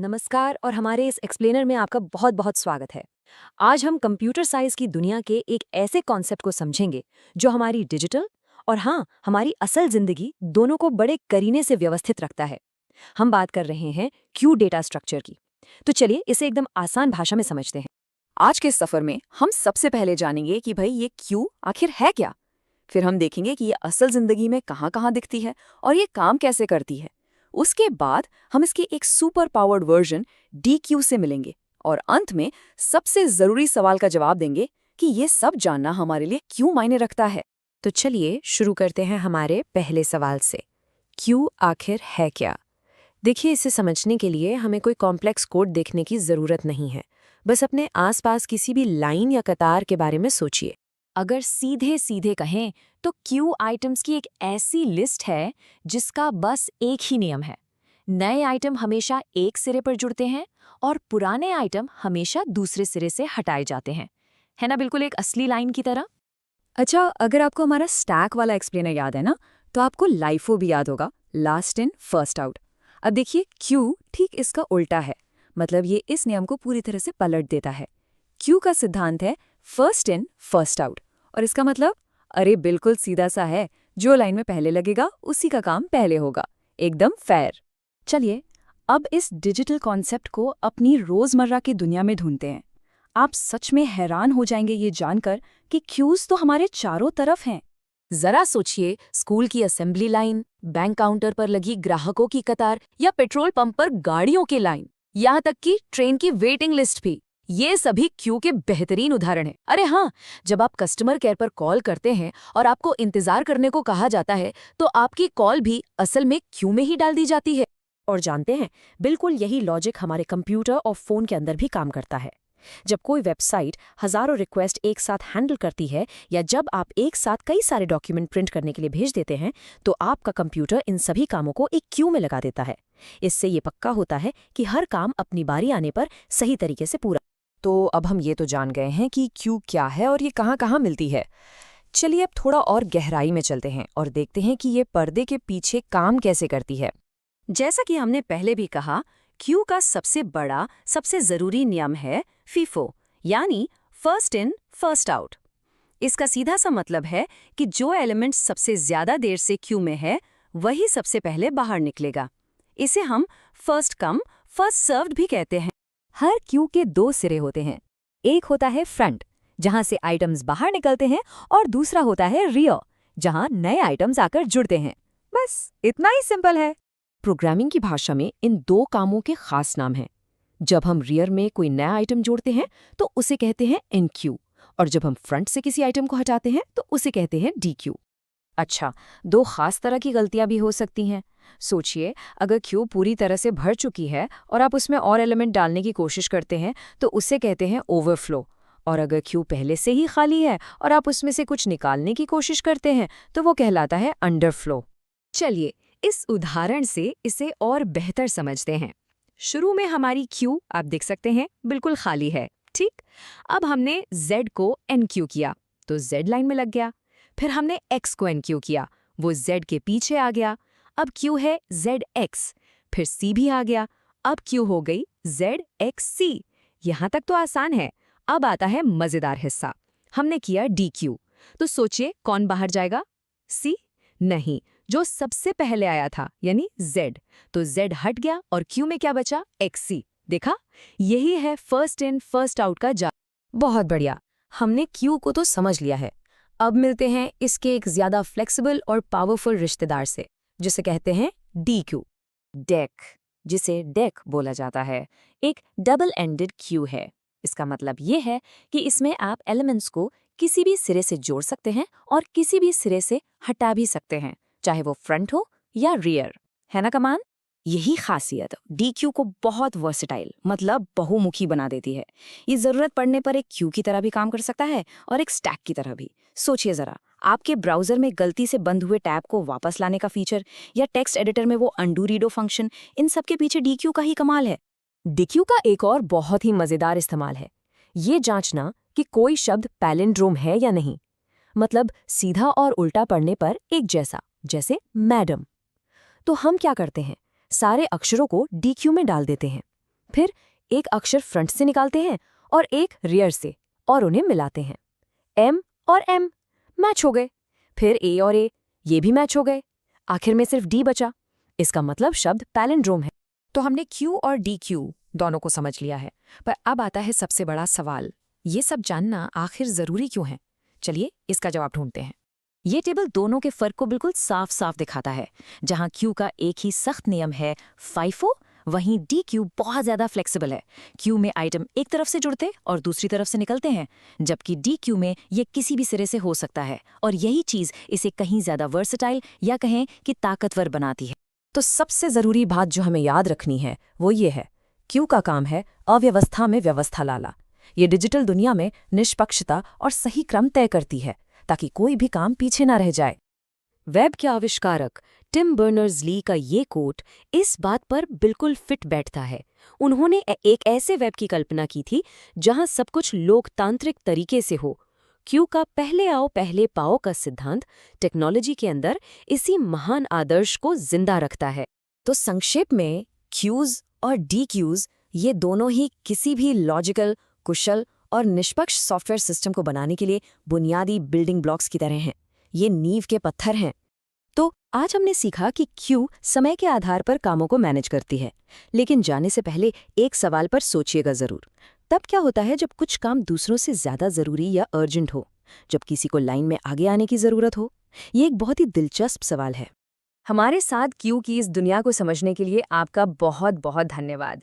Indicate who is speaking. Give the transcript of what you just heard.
Speaker 1: नमस्कार और हमारे इस एक्सप्लेनर में आपका बहुत बहुत स्वागत है। आज हम कंप्यूटर साइंस की दुनिया के एक ऐसे कॉन्सेप्ट को समझेंगे जो हमारी डिजिटल और हाँ हमारी असल जिंदगी दोनों को बड़े करीने से व्यवस्थित रखता है। हम बात कर रहे हैं क्यू डेटा स्ट्रक्चर की। तो चलिए इसे एकदम आसान भाषा में समझते हैं।
Speaker 2: आज के सफर में हम सबसे पहले जानेंगे कि भाई ये क्यू आखिर है क्या। फिर हम देखेंगे कि ये असल जिंदगी में कहाँ कहाँ दिखती है और ये काम कैसे करती है। उसके बाद हम इसके एक सुपर पावर्ड वर्जन DQ से मिलेंगे और अंत में सबसे जरूरी सवाल का जवाब देंगे कि ये सब जानना हमारे लिए क्यों मायने रखता है।
Speaker 1: तो चलिए शुरू करते हैं हमारे पहले सवाल से। क्यू आखिर है क्या? देखिए, इसे समझने के लिए हमें कोई कॉम्प्लेक्स कोड देखने की ज़रूरत नहीं है। बस अपने आसपास किसी भी लाइन या कतार के बारे में सोचिए। अगर सीधे सीधे कहें तो क्यू आइटम्स की एक ऐसी लिस्ट है जिसका बस एक ही नियम है। नए आइटम हमेशा एक सिरे पर जुड़ते हैं और पुराने आइटम हमेशा दूसरे सिरे से हटाए जाते हैं। है ना, बिल्कुल एक असली लाइन की तरह।
Speaker 2: अच्छा, अगर आपको हमारा स्टैक वाला एक्सप्लेनर याद है ना, तो आपको लाइफो भी याद होगा, लास्ट इन फर्स्ट आउट। अब देखिए क्यू ठीक इसका उल्टा है, मतलब ये इस नियम को पूरी तरह से पलट देता है। क्यू का सिद्धांत है फर्स्ट इन फर्स्ट आउट, और इसका मतलब अरे बिल्कुल सीधा सा है, जो लाइन में पहले लगेगा उसी का काम पहले होगा, एकदम फेयर। चलिए अब इस डिजिटल कॉन्सेप्ट को अपनी रोजमर्रा की दुनिया में ढूंढते हैं। आप सच में हैरान हो जाएंगे ये जानकर कि क्यूज तो हमारे चारों तरफ हैं।
Speaker 1: जरा सोचिए, स्कूल की असेंबली लाइन, बैंक काउंटर पर लगी ग्राहकों की कतार या पेट्रोल पंप पर गाड़ियों की लाइन, यहाँ तक कि ट्रेन की वेटिंग लिस्ट भी। ये सभी क्यू के बेहतरीन उदाहरण हैं। अरे हाँ, जब आप कस्टमर केयर पर कॉल करते हैं और आपको इंतजार करने को कहा जाता है तो आपकी कॉल भी असल में क्यू में ही डाल दी जाती है। और जानते हैं, बिल्कुल यही लॉजिक हमारे कंप्यूटर और फोन के अंदर भी काम करता है। जब कोई वेबसाइट हजारों रिक्वेस्ट एक साथ हैंडल करती है या जब आप एक साथ कई सारे डॉक्यूमेंट प्रिंट करने के लिए भेज देते हैं, तो आपका कंप्यूटर इन सभी कामों को एक क्यू में लगा देता है। इससे ये पक्का होता है कि हर काम अपनी बारी आने पर सही तरीके से पूरा। तो अब हम ये तो जान गए हैं कि क्यू क्या है और ये कहाँ कहाँ मिलती है। चलिए अब थोड़ा और गहराई में चलते हैं और देखते हैं कि ये पर्दे के पीछे काम कैसे करती है। जैसा कि हमने पहले भी कहा, क्यू का सबसे बड़ा, सबसे जरूरी नियम है फीफो, यानी फर्स्ट इन फर्स्ट आउट। इसका सीधा सा मतलब है कि जो एलिमेंट सबसे ज्यादा देर से क्यू में है वही सबसे पहले बाहर निकलेगा। इसे हम फर्स्ट कम फर्स्ट सर्व्ड भी कहते हैं। हर क्यू के दो सिरे होते हैं। एक होता है फ्रंट, जहां से आइटम्स बाहर निकलते हैं, और दूसरा होता है रियर, जहां नए आइटम्स आकर जुड़ते हैं। बस इतना ही सिंपल है। प्रोग्रामिंग की भाषा में इन दो कामों के खास नाम हैं। जब हम रियर में कोई नया आइटम जोड़ते हैं तो उसे कहते हैं इनक्यू, और जब हम फ्रंट से किसी आइटम को हटाते हैं तो उसे कहते हैं डीक्यू। अच्छा, दो खास तरह की गलतियां भी हो सकती हैं। सोचिए, अगर क्यू पूरी तरह से भर चुकी है और आप उसमें और एलिमेंट डालने की कोशिश करते हैं तो उसे कहते हैं ओवरफ्लो, और अगर क्यू पहले से ही खाली है और आप उसमें से कुछ निकालने की कोशिश करते हैं तो वो कहलाता है अंडरफ्लो। चलिए इस उदाहरण से इसे और बेहतर समझते हैं। शुरू में हमारी क्यू आप देख सकते हैं बिल्कुल खाली है, ठीक। अब हमने Z को NQ किया तो Z लाइन में लग गया। फिर हमने X को NQ किया, वो Z के पीछे आ गया। अब Q है ZX, फिर C भी आ गया। अब Q हो गई ZXC। यहाँ तक तो आसान है। अब आता है मजेदार हिस्सा, हमने किया DQ। तो सोचिए कौन बाहर जाएगा? C? नहीं, जो सबसे पहले आया था यानी Z। तो Z हट गया और Q में क्या बचा? XC। देखा, यही है फर्स्ट इन फर्स्ट आउट का जादू। बहुत बढ़िया, हमने Q को तो समझ लिया है। अब मिलते हैं इसके एक ज्यादा फ्लेक्सिबल और पावरफुल रिश्तेदार से, जिसे कहते हैं DQ। डेक, जिसे डेक बोला जाता है, एक डबल एंडेड क्यू है। इसका मतलब ये है कि इसमें आप एलिमेंट्स को किसी भी सिरे से जोड़ सकते हैं और किसी भी सिरे से हटा भी सकते हैं, चाहे वो फ्रंट हो या रियर। है ना कमान? यही खासियत DQ को बहुत वर्सेटाइल, मतलब बहुमुखी बना देती है। ये जरूरत पड़ने पर एक क्यू की तरह भी काम कर सकता है और एक स्टैक की तरह भी। सोचिए जरा, आपके ब्राउजर में गलती से बंद हुए टैब को वापस लाने का फीचर या टेक्स्ट एडिटर में वो अंडू रीडो फंक्शन, इन सब के पीछे DQ का ही कमाल है। DQ का एक और बहुत ही मजेदार इस्तेमाल है ये जांचना कि कोई शब्द पैलिंड्रोम है या नहीं, मतलब सीधा और उल्टा पढ़ने पर एक जैसा, जैसे मैडम। तो हम क्या करते हैं, सारे अक्षरों को DQ में डाल देते हैं।
Speaker 2: फिर एक अक्षर फ्रंट से निकालते हैं और एक रियर से, और उन्हें मिलाते हैं। M और M मैच हो गए। फिर A और A, ये भी मैच हो गए। आखिर में सिर्फ D बचा। इसका मतलब शब्द पैलिंड्रोम है। तो हमने Q और DQ दोनों को समझ लिया है, पर अब आता है सबसे बड़ा सवाल, ये सब जानना आखिर जरूरी क्यों है? चलिए इसका जवाब ढूंढते हैं। ये टेबल दोनों के फर्क को बिल्कुल साफ साफ दिखाता है। जहां Q का एक ही सख्त नियम है FIFO, वहीं DQ बहुत ज्यादा फ्लेक्सिबल है। Q में आइटम एक तरफ से जुड़ते और दूसरी तरफ से निकलते हैं, जबकि DQ में ये किसी भी सिरे से हो सकता है, और यही चीज इसे कहीं ज्यादा वर्सेटाइल या कहें कि ताकतवर बनाती है। तो सबसे जरूरी बात जो हमें याद रखनी है वो ये है, Q का काम है अव्यवस्था में व्यवस्था लाना। ये डिजिटल दुनिया में निष्पक्षता और सही क्रम तय करती है, ताकि कोई भी काम पीछे ना रह जाए। वेब के आविष्कारक टिम बर्नर्स-ली का ये कोट इस बात पर बिल्कुल फिट बैठता है। उन्होंने एक ऐसे वेब की कल्पना की थी जहां सब कुछ लोकतांत्रिक तरीके से हो। Q का पहले आओ पहले पाओ का सिद्धांत टेक्नोलॉजी के अंदर इसी महान आदर्श को जिंदा रखता है। तो संक्षेप में Qs और DQs ये दोनों ही किसी भी लॉजिकल, कुशल और निष्पक्ष सॉफ्टवेयर सिस्टम को बनाने के लिए बुनियादी बिल्डिंग ब्लॉक्स की तरह हैं। ये नींव के पत्थर हैं। तो आज हमने सीखा कि Q समय के आधार पर कामों को मैनेज करती है, लेकिन जाने से पहले एक सवाल पर सोचिएगा जरूर। तब क्या होता है जब कुछ काम दूसरों से ज्यादा जरूरी या अर्जेंट हो, जब किसी को लाइन में आगे आने की जरूरत हो? ये एक बहुत ही दिलचस्प सवाल है। हमारे साथ Q की इस दुनिया को समझने के लिए आपका बहुत बहुत धन्यवाद।